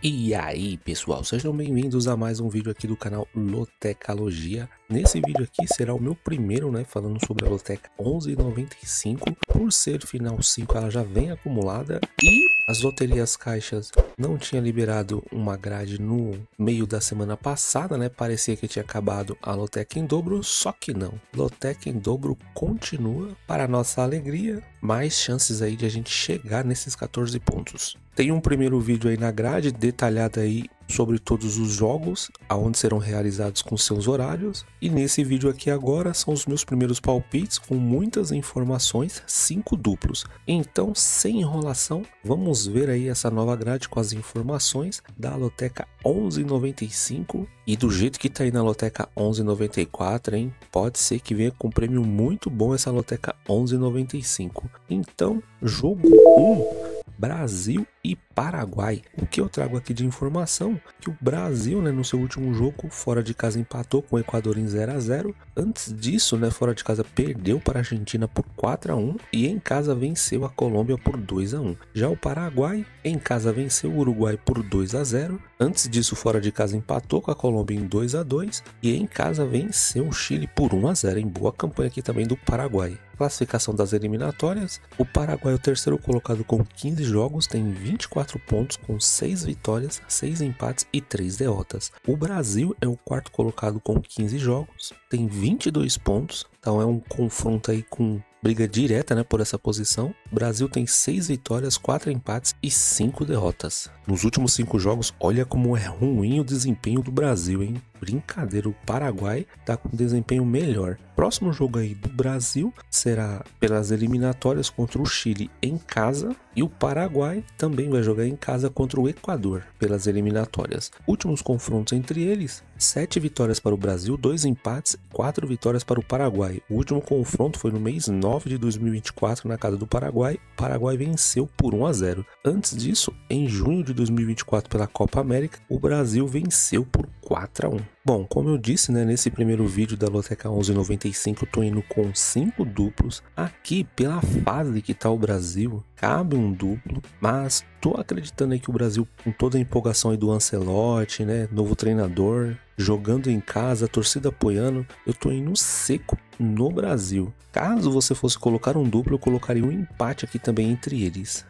E aí pessoal, sejam bem-vindos a mais um vídeo aqui do canal Lotecalogia. Nesse vídeo aqui será o meu primeiro, falando sobre a Loteca 1195. Por ser final 5 ela já vem acumulada e as loterias caixas não tinha liberado uma grade no meio da semana passada, parecia que tinha acabado a Loteca em dobro, só que não. Loteca em dobro continua, para nossa alegria, mais chances aí de a gente chegar nesses 14 pontos. Tem um primeiro vídeo aí na grade detalhado aí sobre todos os jogos, aonde serão realizados com seus horários. E nesse vídeo aqui agora são os meus primeiros palpites com muitas informações, 5 duplos. Então, sem enrolação, vamos ver aí essa nova grade com as informações da Loteca 1195. E do jeito que tá aí na Loteca 1194, hein? Pode ser que venha com um prêmio muito bom essa Loteca 1195. Então, jogo 1. Brasil e Paraguai. O que eu trago aqui de informação? Que o Brasil, no seu último jogo, fora de casa empatou com o Equador em 0 a 0. Antes disso, fora de casa perdeu para a Argentina por 4 a 1 e em casa venceu a Colômbia por 2 a 1. Já o Paraguai, em casa venceu o Uruguai por 2 a 0. Antes disso, fora de casa empatou com a Colômbia em 2 a 2 e em casa venceu o Chile por 1 a 0. Em boa campanha aqui também do Paraguai. Classificação das eliminatórias, o Paraguai é o terceiro colocado com 15 jogos, tem 24 pontos com 6 vitórias, 6 empates e 3 derrotas. O Brasil é o quarto colocado com 15 jogos, tem 22 pontos, então é um confronto aí com briga direta, por essa posição. O Brasil tem 6 vitórias, 4 empates e 5 derrotas. Nos últimos 5 jogos, olha como é ruim o desempenho do Brasil, hein? Brincadeira, o Paraguai tá com desempenho melhor. Próximo jogo aí do Brasil será pelas eliminatórias contra o Chile em casa e o Paraguai também vai jogar em casa contra o Equador pelas eliminatórias. Últimos confrontos entre eles, 7 vitórias para o Brasil, 2 empates e 4 vitórias para o Paraguai. O último confronto foi no mês 9 de 2024 na casa do Paraguai. O Paraguai venceu por 1 a 0. Antes disso, em junho de 2024 pela Copa América, o Brasil venceu por 4 a 1. Bom, como eu disse, nesse primeiro vídeo da Loteca 1195 eu tô indo com 5 duplos. Aqui, pela fase que tá o Brasil, cabe um duplo, mas tô acreditando aí que o Brasil, com toda a empolgação aí do Ancelotti, novo treinador, jogando em casa, a torcida apoiando, eu tô indo seco no Brasil. Caso você fosse colocar um duplo, eu colocaria um empate aqui também entre eles.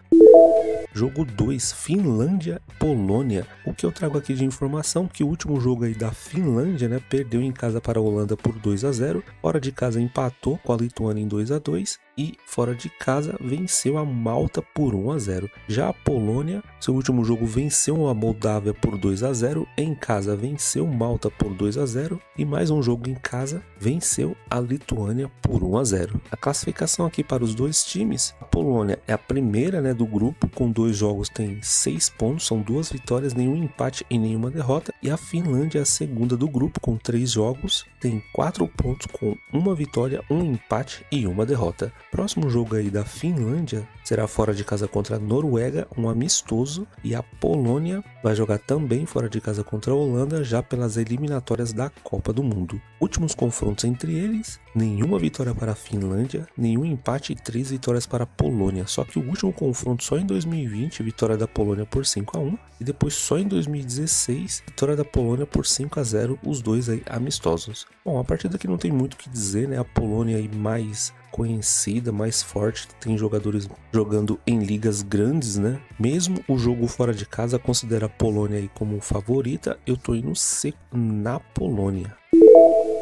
Jogo 2, Finlândia e Polônia. O que eu trago aqui de informação que o último jogo aí da Finlândia, perdeu em casa para a Holanda por 2 a 0, fora de casa empatou com a Lituânia em 2 a 2 e fora de casa venceu a Malta por 1 a 0. Já a Polônia, seu último jogo venceu a Moldávia por 2 a 0, em casa venceu Malta por 2 a 0 e mais um jogo em casa venceu a Lituânia por 1 a 0. A classificação aqui para os dois times, a Polônia é a primeira do grupo, com 2 jogos tem 6 pontos, são 2 vitórias, nenhum empate e nenhuma derrota, e a Finlândia é a segunda do grupo com 3 jogos, tem 4 pontos com 1 vitória, 1 empate e 1 derrota. Próximo jogo aí da Finlândia será fora de casa contra a Noruega, um amistoso, e a Polônia vai jogar também fora de casa contra a Holanda, já pelas eliminatórias da Copa do Mundo. Últimos confrontos entre eles, nenhuma vitória para a Finlândia, nenhum empate e 3 vitórias para a Polônia, só que o último confronto só em 2020, vitória da Polônia por 5 a 1, e depois só em 2016, vitória da Polônia por 5 a 0, os dois aí amistosos. Bom, a partir daqui não tem muito o que dizer, a Polônia aí mais conhecida, mais forte, tem jogadores jogando em ligas grandes, Mesmo o jogo fora de casa considera a Polônia aí como favorita, eu tô indo seco na Polônia.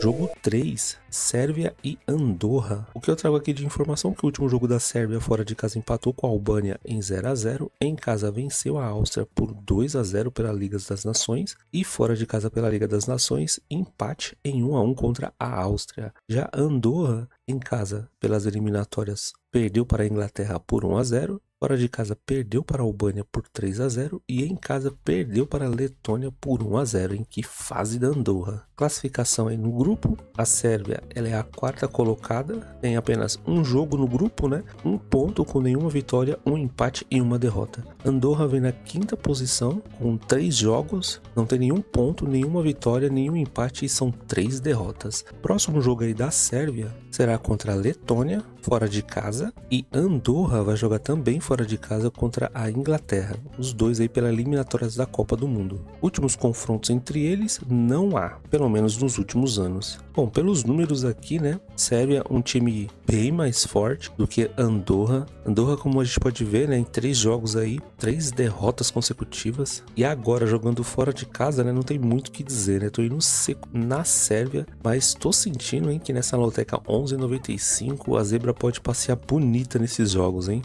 Jogo 3, Sérvia e Andorra. O que eu trago aqui de informação é que o último jogo da Sérvia fora de casa empatou com a Albânia em 0 a 0, em casa venceu a Áustria por 2 a 0 pela Liga das Nações e fora de casa pela Liga das Nações, empate em 1 a 1 contra a Áustria. Já Andorra, em casa pelas eliminatórias, perdeu para a Inglaterra por 1 a 0. fora de casa perdeu para a Albânia por 3-0 e em casa perdeu para a Letônia por 1-0. Em que fase da Andorra? Classificação aí no grupo, a Sérvia ela é a quarta colocada, tem apenas um jogo no grupo, né? Um ponto com nenhuma vitória, um empate e uma derrota. Andorra vem na quinta posição com 3 jogos, não tem nenhum ponto, nenhuma vitória, nenhum empate e são 3 derrotas. Próximo jogo aí da Sérvia será contra a Letônia, fora de casa, e Andorra vai jogar também fora de casa contra a Inglaterra, os dois aí pela eliminatórias da Copa do Mundo. Últimos confrontos entre eles não há, pelo menos nos últimos anos. Bom, pelos números aqui, né, Sérvia um time bem mais forte do que Andorra. Andorra, como a gente pode ver, né, em 3 jogos aí, 3 derrotas consecutivas, e agora jogando fora de casa, né, não tem muito o que dizer, né, tô indo seco na Sérvia, mas tô sentindo, hein, que nessa Loteca 11,95 a zebra pode passear bonita nesses jogos, hein.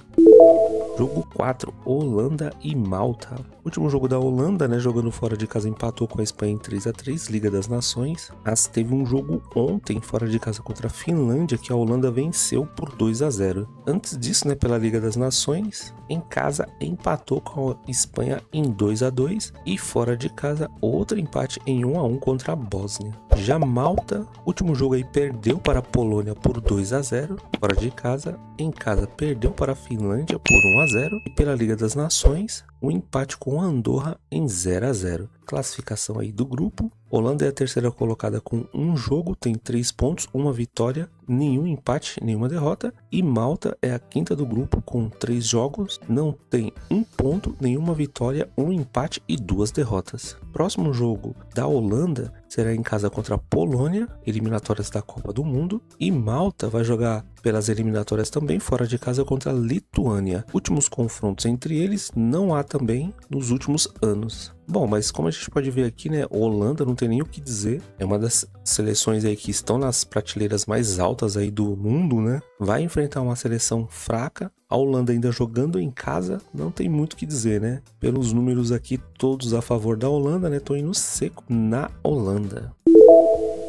Jogo 4, Holanda e Malta. Último jogo da Holanda, né, jogando fora de casa, empatou com a Espanha em 3-3, Liga das Nações. Mas teve um jogo ontem fora de casa contra a Finlândia que a Holanda venceu por 2-0. Antes disso, né, pela Liga das Nações, em casa empatou com a Espanha em 2-2 e fora de casa outro empate em 1-1 contra a Bósnia. Já Malta, último jogo aí perdeu para a Polônia por 2-0 fora de casa, em casa perdeu para a Finlândia por 1-0 e pela Liga das Nações um empate com a Andorra em 0-0. Classificação aí do grupo, Holanda é a terceira colocada com um jogo, tem 3 pontos, uma vitória, nenhum empate, nenhuma derrota, e Malta é a quinta do grupo com 3 jogos, não tem um ponto, nenhuma vitória, um empate e 2 derrotas. Próximo jogo da Holanda será em casa contra a Polônia, eliminatórias da Copa do Mundo, e Malta vai jogar pelas eliminatórias também fora de casa contra a Lituânia. Últimos confrontos entre eles não há também nos últimos anos. Bom, mas como a gente pode ver aqui, né, Holanda não tem nem o que dizer, é uma das seleções aí que estão nas prateleiras mais altas aí do mundo, né, vai enfrentar uma seleção fraca, a Holanda ainda jogando em casa, não tem muito o que dizer, né, pelos números aqui todos a favor da Holanda, né, tô indo seco na Holanda.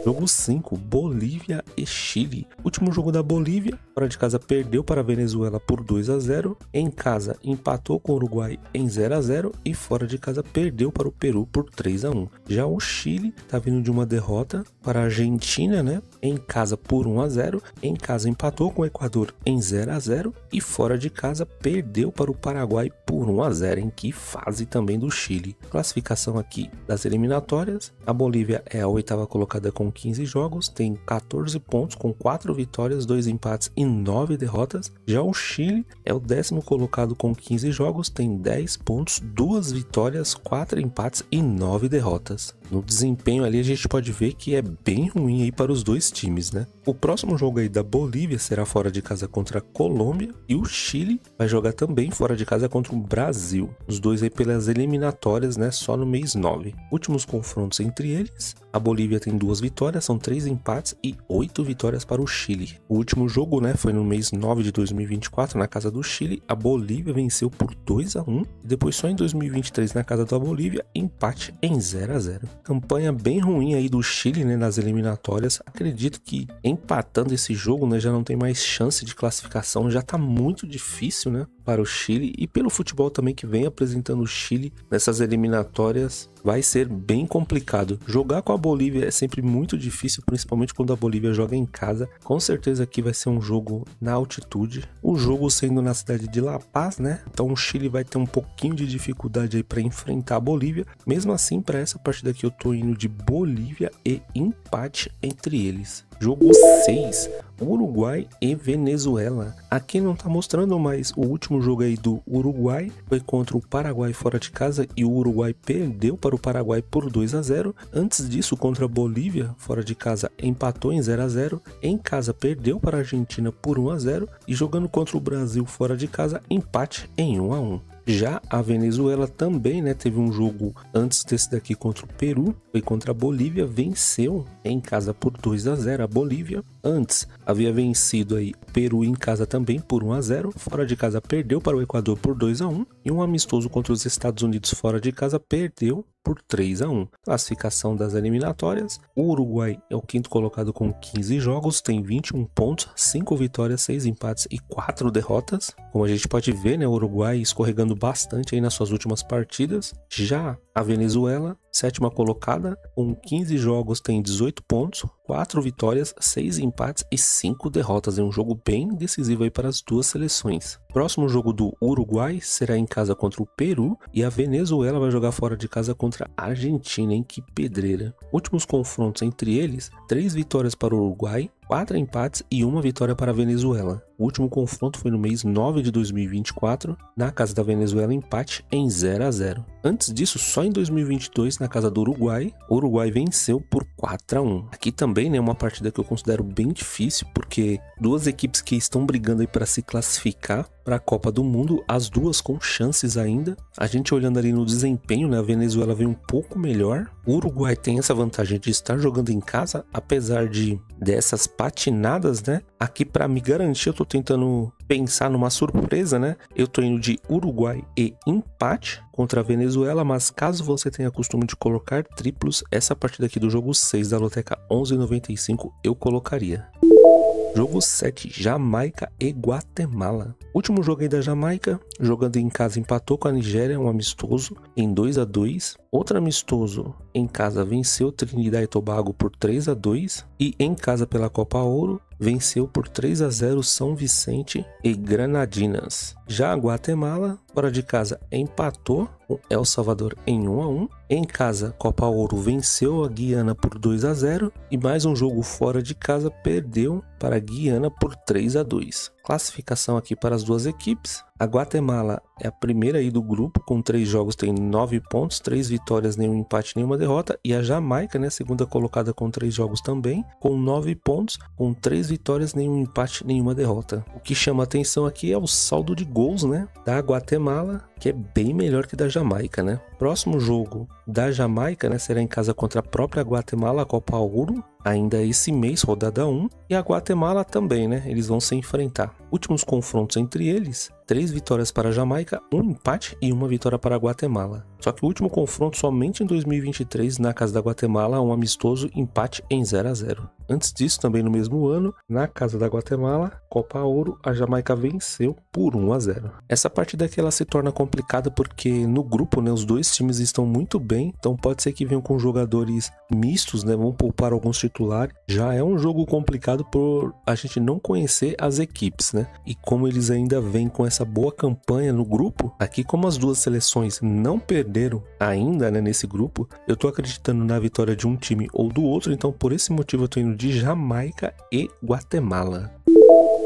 Jogo 5, Bolívia e Chile. Último jogo da Bolívia, fora de casa perdeu para a Venezuela por 2-0, em casa empatou com o Uruguai em 0-0 e fora de casa perdeu para o Peru por 3-1. Já o Chile está vindo de uma derrota para a Argentina, né? Em casa por 1-0, em casa empatou com o Equador em 0-0 e fora de casa perdeu para o Paraguai por 1-0. Em que fase também do Chile? Classificação aqui das eliminatórias, a Bolívia é a 8ª colocada com 15 jogos, tem 14 pontos com 4 vitórias, 2 empates e 9 derrotas. Já o Chile é o 10º colocado com 15 jogos, tem 10 pontos, 2 vitórias, 4 empates e 9 derrotas. No desempenho ali a gente pode ver que é bem ruim aí para os dois times, né? O próximo jogo aí da Bolívia será fora de casa contra a Colômbia e o Chile vai jogar também fora de casa contra o Brasil. Os dois aí pelas eliminatórias, né? Só no mês 9. Últimos confrontos entre eles, a Bolívia tem 2 vitórias, são 3 empates e 8 vitórias para o Chile. O último jogo, né, foi no mês 9 de 2024 na casa do Chile, a Bolívia venceu por 2-1 e depois só em 2023 na casa da Bolívia, empate em 0-0. Campanha bem ruim aí do Chile, né, nas eliminatórias. Acredito que empatando esse jogo, né, já não tem mais chance de classificação, já tá muito difícil, né, para o Chile e pelo futebol também que vem apresentando o Chile nessas eliminatórias. Vai ser bem complicado. Jogar com a Bolívia é sempre muito difícil, principalmente quando a Bolívia joga em casa. Com certeza aqui vai ser um jogo na altitude. O jogo sendo na cidade de La Paz, né? Então o Chile vai ter um pouquinho de dificuldade aí para enfrentar a Bolívia. Mesmo assim, para essa partida aqui eu tô indo de Bolívia e empate entre eles. Jogo 6, Uruguai e Venezuela. Aqui não tá mostrando, mas o último jogo aí do Uruguai foi contra o Paraguai fora de casa e o Uruguai perdeu para o Paraguai por 2-0. Antes disso, contra a Bolívia fora de casa empatou em 0-0. Em casa perdeu para a Argentina por 1-0 e jogando contra o Brasil fora de casa empate em 1-1. Já a Venezuela também, né, teve um jogo antes desse daqui contra o Peru, foi contra a Bolívia, venceu em casa por 2-0 a Bolívia. antes havia vencido aí o Peru em casa também por 1-0, fora de casa perdeu para o Equador por 2-1 e um amistoso contra os Estados Unidos fora de casa perdeu por 3-1. Classificação das eliminatórias: o Uruguai é o quinto colocado com 15 jogos, tem 21 pontos, 5 vitórias, 6 empates e 4 derrotas. Como a gente pode ver, né, o Uruguai escorregando bastante aí nas suas últimas partidas. Já a Venezuela, sétima colocada, com 15 jogos, tem 18 pontos, 4 vitórias, 6 empates e 5 derrotas. É um jogo bem decisivo aí para as duas seleções. Próximo jogo do Uruguai será em casa contra o Peru e a Venezuela vai jogar fora de casa contra a Argentina, hein? Que pedreira. Últimos confrontos entre eles: 3 vitórias para o Uruguai, 4 empates e 1 vitória para a Venezuela. O último confronto foi no mês 9 de 2024, na casa da Venezuela, empate em 0-0. Antes disso, só em 2022, na casa do Uruguai, o Uruguai venceu por 4-1. Aqui também, né, uma partida que eu considero bem difícil, porque duas equipes que estão brigando aí para se classificar para a Copa do Mundo, as duas com chances ainda. A gente olhando ali no desempenho, né, a Venezuela vem um pouco melhor. O Uruguai tem essa vantagem de estar jogando em casa, apesar dessas patinadas, né? Aqui, para me garantir, eu tô tentando pensar numa surpresa, né? Eu tô indo de Uruguai e empate contra a Venezuela, mas caso você tenha costume de colocar triplos, essa partida aqui do jogo 6 da Loteca 11,95 eu colocaria. Jogo 7, Jamaica e Guatemala. Último jogo aí da Jamaica, jogando em casa empatou com a Nigéria, um amistoso, em 2-2. Outro amistoso em casa venceu Trinidad e Tobago por 3-2. E em casa pela Copa Ouro, venceu por 3-0 São Vicente e Granadinas. Já a Guatemala, fora de casa, empatou com El Salvador em 1-1. Em casa, Copa Ouro venceu a Guiana por 2-0. E mais um jogo fora de casa, perdeu para a Guiana por 3-2. Classificação aqui para as duas equipes: a Guatemala é a primeira aí do grupo, com 3 jogos, tem 9 pontos, 3 vitórias, nenhum empate, nenhuma derrota. E a Jamaica, né, segunda colocada com 3 jogos também, com 9 pontos, com 3 vitórias, nenhum empate, nenhuma derrota. O que chama atenção aqui é o saldo de gols, né, da Guatemala, que é bem melhor que da Jamaica, né. Próximo jogo da Jamaica, né, será em casa contra a própria Guatemala, a Copa Ouro, ainda esse mês, rodada 1, e a Guatemala também, né, eles vão se enfrentar. Últimos confrontos entre eles: 3 vitórias para a Jamaica, 1 empate e 1 vitória para a Guatemala. Só que o último confronto somente em 2023, na casa da Guatemala, um amistoso, empate em 0-0. Antes disso, também no mesmo ano, na casa da Guatemala, Copa Ouro, a Jamaica venceu por 1-0. Essa partida aqui ela se torna complicada porque no grupo, né, os dois times estão muito bem, então pode ser que venham com jogadores mistos, né, vão poupar alguns titulares. Já é um jogo complicado por a gente não conhecer as equipes, né? E como eles ainda vêm com essa boa campanha no grupo, aqui como as duas seleções não perderam ainda, né, nesse grupo, eu tô acreditando na vitória de um time ou do outro, então por esse motivo eu tô indo de Jamaica e Guatemala.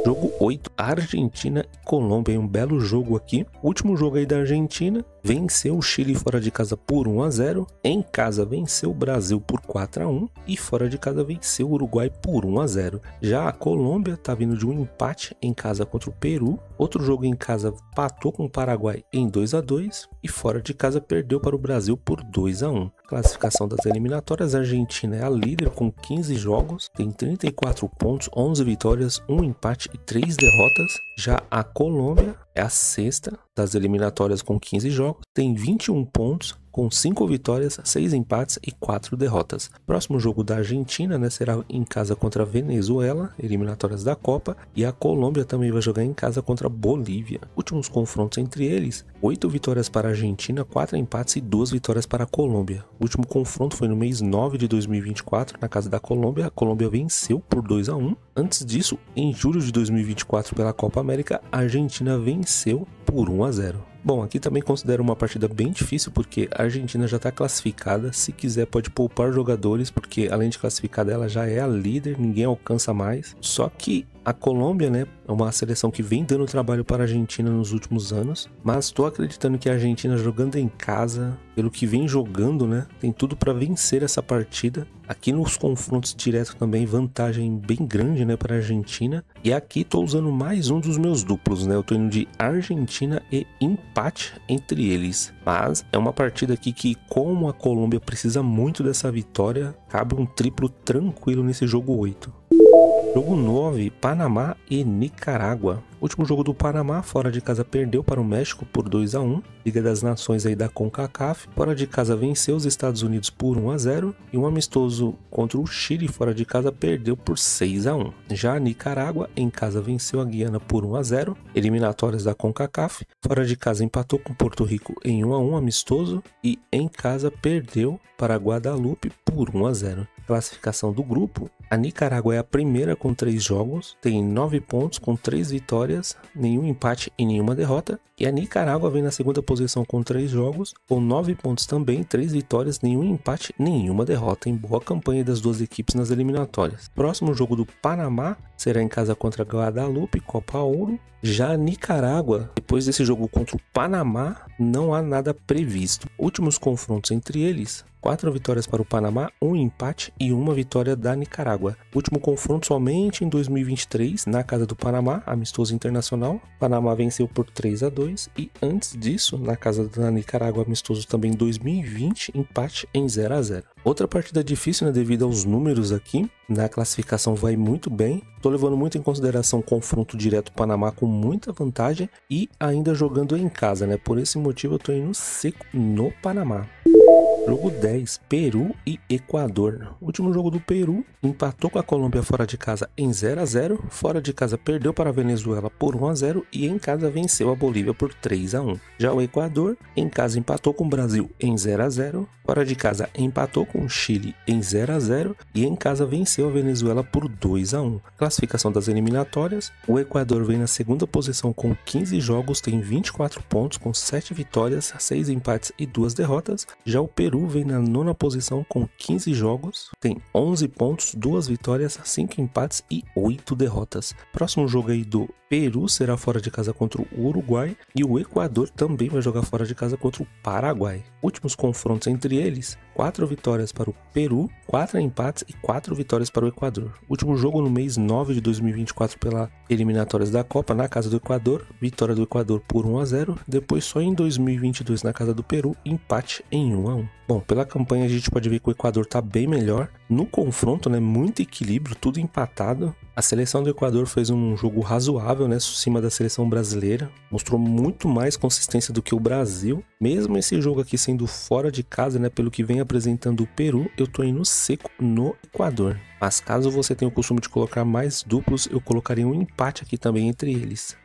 Jogo 8, Argentina e Colômbia, um belo jogo aqui. Último jogo aí da Argentina, venceu o Chile fora de casa por 1-0, em casa venceu o Brasil por 4-1 e fora de casa venceu o Uruguai por 1-0. Já a Colômbia tá vindo de um empate em casa contra o Peru. Outro jogo em casa empatou com o Paraguai em 2-2 e fora de casa perdeu para o Brasil por 2-1. Classificação das eliminatórias: a Argentina é a líder com 15 jogos, tem 34 pontos, 11 vitórias, 1 empate e 3 derrotas. Já a Colômbia é a sexta das eliminatórias com 15 jogos, tem 21 pontos, com 5 vitórias, 6 empates e 4 derrotas. Próximo jogo da Argentina, né, será em casa contra a Venezuela, eliminatórias da Copa, e a Colômbia também vai jogar em casa contra a Bolívia. Últimos confrontos entre eles: 8 vitórias para a Argentina, 4 empates e 2 vitórias para a Colômbia. O último confronto foi no mês 9 de 2024, na casa da Colômbia. A Colômbia venceu por 2-1. Antes disso, em julho de 2024, pela Copa América, a Argentina venceu por 1-0. Bom, aqui também considero uma partida bem difícil porque a Argentina já está classificada. Se quiser pode poupar jogadores, porque além de classificada ela já é a líder, ninguém alcança mais. Só que a Colômbia, né, é uma seleção que vem dando trabalho para a Argentina nos últimos anos, mas estou acreditando que a Argentina, jogando em casa, pelo que vem jogando, né, tem tudo para vencer essa partida. Aqui nos confrontos diretos também, vantagem bem grande, né, para a Argentina. E aqui estou usando mais um dos meus duplos, né, eu estou indo de Argentina e empate entre eles. Mas é uma partida aqui que, como a Colômbia precisa muito dessa vitória, cabe um triplo tranquilo nesse jogo 8. Jogo 9, Panamá e Nicarágua. Último jogo do Panamá, fora de casa perdeu para o México por 2-1. Liga das Nações aí da CONCACAF. Fora de casa venceu os Estados Unidos por 1-0. E um amistoso contra o Chile, fora de casa, perdeu por 6-1. Já a Nicarágua, em casa, venceu a Guiana por 1-0. Eliminatórias da CONCACAF. Fora de casa empatou com Porto Rico em 1-1 amistoso. E em casa perdeu para Guadalupe por 1-0. Classificação do grupo: a Nicarágua é a primeira com 3 jogos, tem 9 pontos com 3 vitórias, nenhum empate e nenhuma derrota. E a Nicarágua vem na segunda posição com 3 jogos, com 9 pontos também, 3 vitórias, nenhum empate, nenhuma derrota. Em boa campanha das duas equipes nas eliminatórias. Próximo jogo do Panamá será em casa contra Guadalupe, Copa Ouro. Já a Nicarágua, depois desse jogo contra o Panamá, não há nada previsto. Últimos confrontos entre eles: 4 vitórias para o Panamá, 1 empate e 1 vitória da Nicarágua. Último confronto somente em 2023, na casa do Panamá, amistoso internacional. Panamá venceu por 3-2 e antes disso, na casa da Nicarágua, amistoso também em 2020, empate em 0-0. Outra partida difícil, né, devido aos números aqui. Na classificação vai muito bem. Tô levando muito em consideração o confronto direto Panamá com muita vantagem e ainda jogando em casa, né? Por esse motivo eu tô indo seco no Panamá. Jogo 10, Peru e Equador. O último jogo do Peru empatou com a Colômbia fora de casa em 0-0, fora de casa perdeu para a Venezuela por 1-0 e em casa venceu a Bolívia por 3-1. Já o Equador em casa empatou com o Brasil em 0-0, fora de casa empatou com o Chile em 0-0 e em casa venceu a Venezuela por 2-1. Classificação das eliminatórias: o Equador vem na segunda posição com 15 jogos, tem 24 pontos com 7 vitórias, 6 empates e 2 derrotas. Já o Peru vem na nona posição com 15 jogos, tem 11 pontos, 2 vitórias, 5 empates e 8 derrotas. Próximo jogo aí do Peru será fora de casa contra o Uruguai e o Equador também vai jogar fora de casa contra o Paraguai. Últimos confrontos entre eles: 4 vitórias para o Peru, 4 empates e 4 vitórias para o Equador. Último jogo no mês 9 de 2024 pela eliminatórias da Copa, na casa do Equador, vitória do Equador por 1-0, depois só em 2022 na casa do Peru, empate em 1-1. Bom, pela campanha a gente pode ver que o Equador tá bem melhor. No confronto, né, muito equilíbrio, tudo empatado. A seleção do Equador fez um jogo razoável, né, acima da seleção brasileira. Mostrou muito mais consistência do que o Brasil. Mesmo esse jogo aqui sendo fora de casa, né, pelo que vem apresentando o Peru, eu tô indo seco no Equador. Mas caso você tenha o costume de colocar mais duplos, eu colocaria um empate aqui também entre eles.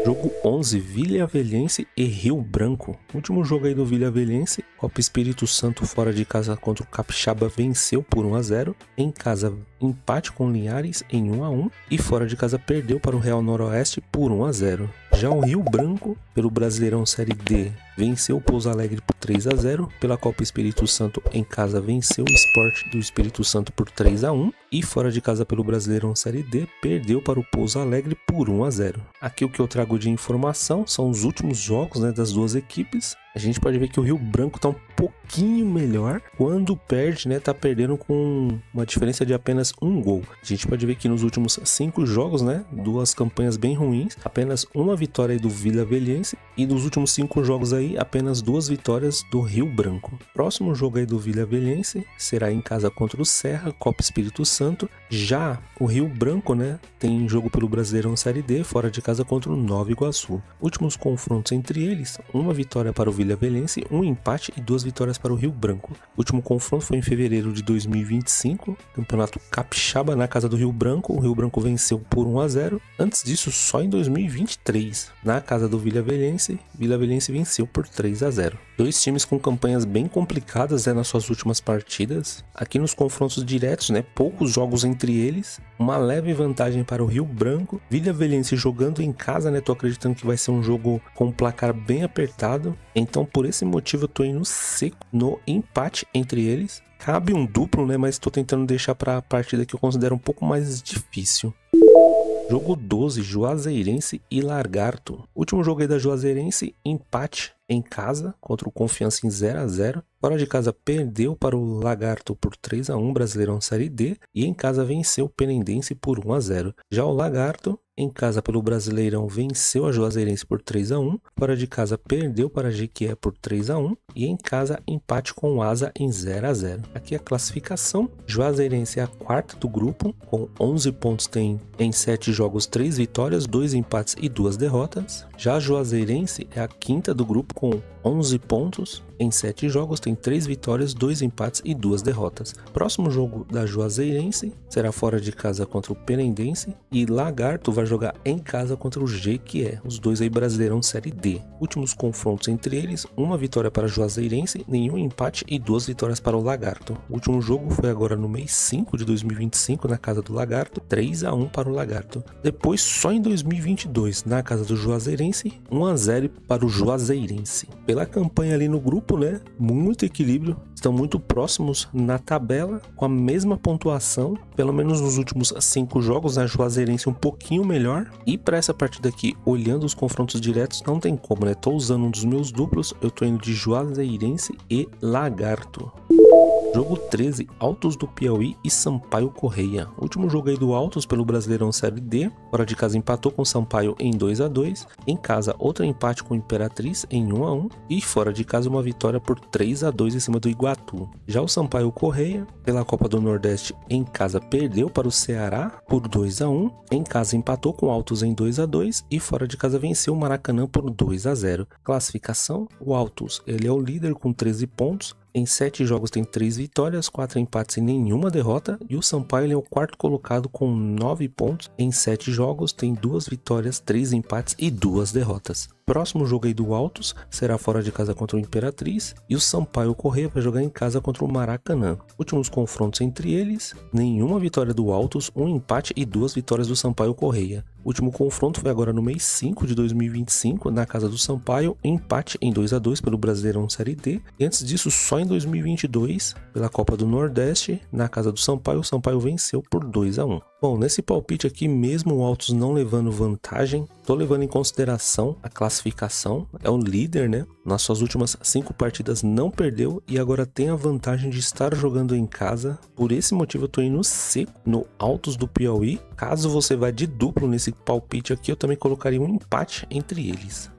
Jogo 11, Vilhavelhense e Rio Branco. Último jogo aí do Vilhavelhense, Copa Espírito Santo fora de casa contra o Capixaba venceu por 1-0. Em casa, empate com Linhares em 1-1 e fora de casa perdeu para o Real Noroeste por 1-0. Já o Rio Branco, pelo Brasileirão Série D, venceu o Pouso Alegre por 3-0. Pela Copa Espírito Santo, em casa, venceu o Sport do Espírito Santo por 3-1. E fora de casa, pelo Brasileirão Série D, perdeu para o Pouso Alegre por 1-0. Aqui o que eu trago de informação são os últimos jogos, né, das duas equipes. A gente pode ver que o Rio Branco tá um pouquinho melhor. Quando perde, né, tá perdendo com uma diferença de apenas 1 gol. A gente pode ver que nos últimos 5 jogos, né, 2 campanhas bem ruins, apenas uma vitória aí do Vilhavelhense e dos últimos 5 jogos aí, apenas 2 vitórias do Rio Branco. Próximo jogo aí do Vilhavelhense será em casa contra o Serra, Copa Espírito Santo. Já o Rio Branco, né, tem jogo pelo Brasileirão Série D, fora de casa contra o Nova Iguaçu. Últimos confrontos entre eles: uma vitória para o Vilhavelhense, um empate e 2 vitórias para o Rio Branco. O último confronto foi em fevereiro de 2025, Campeonato Capixaba na casa do Rio Branco. O Rio Branco venceu por 1-0. Antes disso, só em 2023, na casa do Vilhavelhense, Vilhavelhense venceu por 3-0. Dois times com campanhas bem complicadas, né, nas suas últimas partidas. Aqui nos confrontos diretos, né, poucos jogos entre eles, uma leve vantagem para o Rio Branco. Vilhavelhense jogando em casa, né, tô acreditando que vai ser um jogo com um placar bem apertado. Então, por esse motivo, eu tô indo seco no empate entre eles. Cabe um duplo, né, mas tô tentando deixar para a partida que eu considero um pouco mais difícil. Jogo 12, Juazeirense e Lagarto. Último jogo aí da Juazeirense, empate em casa contra o Confiança em 0-0. Fora de casa perdeu para o Lagarto por 3-1, Brasileirão Série D, e em casa venceu o Penendense por 1-0. Já o Lagarto, em casa pelo Brasileirão, venceu a Juazeirense por 3-1, fora de casa perdeu para a Jequié por 3-1 e em casa empate com o Asa em 0-0. Aqui a classificação: Juazeirense é a quarta do grupo, com 11 pontos, tem em 7 jogos 3 vitórias, 2 empates e 2 derrotas. Já a Juazeirense é a quinta do grupo com 11 pontos, em 7 jogos tem 3 vitórias, 2 empates e 2 derrotas. Próximo jogo da Juazeirense será fora de casa contra o Penendense e Lagarto vai jogar em casa contra o Jequié, os dois aí Brasileirão Série D. Últimos confrontos entre eles: uma vitória para a Juazeirense, nenhum empate e 2 vitórias para o Lagarto. O último jogo foi agora no mês 5 de 2025 na casa do Lagarto, 3-1 para o Lagarto. Depois só em 2022 na casa do Juazeirense, 1-0 para o Juazeirense. Pela campanha ali no grupo, né, muito equilíbrio, estão muito próximos na tabela, com a mesma pontuação, pelo menos nos últimos 5 jogos, a Juazeirense um pouquinho melhor. E para essa partida aqui, olhando os confrontos diretos, não tem como, né? Tô usando um dos meus duplos, eu tô indo de Juazeirense e Lagarto. Jogo 13, Altos do Piauí e Sampaio Correia. Último jogo aí do Altos pelo Brasileirão Série D. Fora de casa empatou com Sampaio em 2-2. Em casa, outro empate com Imperatriz em 1-1. E fora de casa, uma vitória por 3-2 em cima do Iguatu. Já o Sampaio Correia, pela Copa do Nordeste, em casa perdeu para o Ceará por 2-1. Em casa empatou com Altos em 2-2. E fora de casa venceu o Maracanã por 2-0. Classificação: o Altos, ele é o líder com 13 pontos. Em 7 jogos tem 3 vitórias, 4 empates e nenhuma derrota. E o Sampaio, ele é o quarto colocado com 9 pontos. Em 7 jogos tem 2 vitórias, 3 empates e 2 derrotas. Próximo jogo aí do Altos será fora de casa contra o Imperatriz. E o Sampaio Correia vai jogar em casa contra o Maracanã. Últimos confrontos entre eles: nenhuma vitória do Altos, 1 empate e 2 vitórias do Sampaio Correia. O último confronto foi agora no mês 5 de 2025, na casa do Sampaio, empate em 2-2 pelo Brasileirão Série D. E antes disso, só em 2022, pela Copa do Nordeste, na casa do Sampaio, o Sampaio venceu por 2-1. Bom, nesse palpite aqui, mesmo o Altos não levando vantagem, tô levando em consideração a classificação, é o líder, né? Nas suas últimas 5 partidas não perdeu e agora tem a vantagem de estar jogando em casa. Por esse motivo eu tô indo seco no Altos do Piauí. Caso você vá de duplo nesse palpite aqui, eu também colocaria um empate entre eles.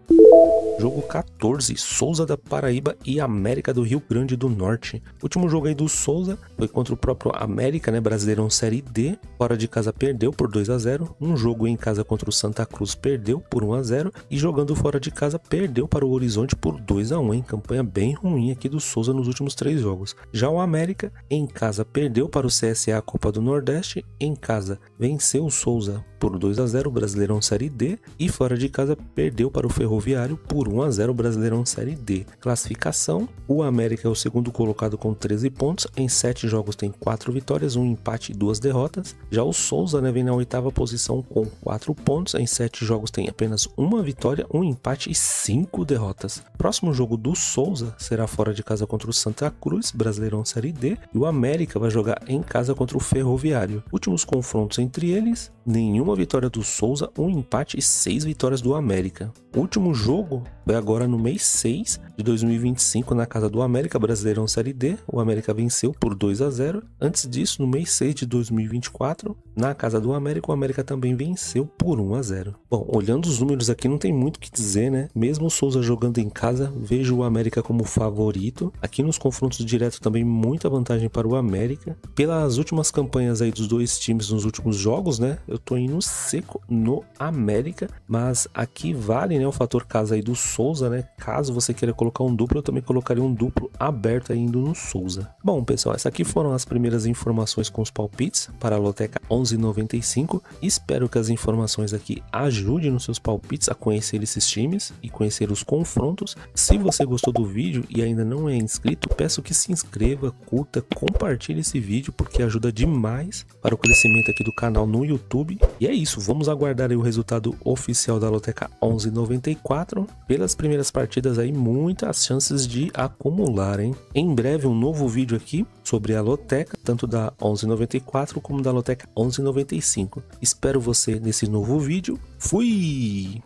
Jogo 14, Souza da Paraíba e América do Rio Grande do Norte. O último jogo aí do Souza foi contra o próprio América, né, Brasileirão Série D. Fora de casa perdeu por 2-0. Um jogo em casa contra o Santa Cruz perdeu por 1-0. E jogando fora de casa perdeu para o Horizonte por 2-1, hein? Campanha bem ruim aqui do Souza nos últimos 3 jogos. Já o América em casa perdeu para o CSA a Copa do Nordeste. Em casa venceu o Souza por 2-0, Brasileirão Série D. E fora de casa perdeu para o Ferroviário por 1-0, Brasileirão Série D. Classificação: o América é o segundo colocado com 13 pontos. Em 7 jogos tem 4 vitórias, 1 empate e 2 derrotas. Já o Souza, né, vem na 8ª posição com 4 pontos. Em 7 jogos tem apenas 1 vitória, 1 empate e 5 derrotas. Próximo jogo do Souza será fora de casa contra o Santa Cruz, Brasileirão Série D. E o América vai jogar em casa contra o Ferroviário. Últimos confrontos entre eles: nenhuma vitória do Souza, 1 empate e 6 vitórias do América. O último jogo foi agora no mês 6 de 2025 na casa do América, Brasileirão Série D. O América venceu por 2-0. Antes disso, no mês 6 de 2024, na casa do América, o América também venceu por 1-0. Bom, olhando os números aqui, não tem muito o que dizer, né? Mesmo o Souza jogando em casa, vejo o América como favorito. Aqui nos confrontos diretos também muita vantagem para o América. Pelas últimas campanhas aí dos dois times nos últimos jogos, né? Eu tô indo seco no América, mas aqui vale, né, o fator casa aí do Souza, né? Caso você queira colocar um duplo, eu também colocaria um duplo aberto aí indo no Souza. Bom, pessoal, essas aqui foram as primeiras informações com os palpites para a Loteca 1195. Espero que as informações aqui ajudem nos seus palpites a conhecer esses times e conhecer os confrontos. Se você gostou do vídeo e ainda não é inscrito, peço que se inscreva, curta, compartilhe esse vídeo, porque ajuda demais para o crescimento aqui do canal no YouTube. E é isso, vamos aguardar aí o resultado oficial da Loteca 1194. Pelas primeiras partidas aí, muitas chances de acumular, hein? Em breve um novo vídeo aqui sobre a Loteca, tanto da 1194 como da Loteca 1195. Espero você nesse novo vídeo. Fui!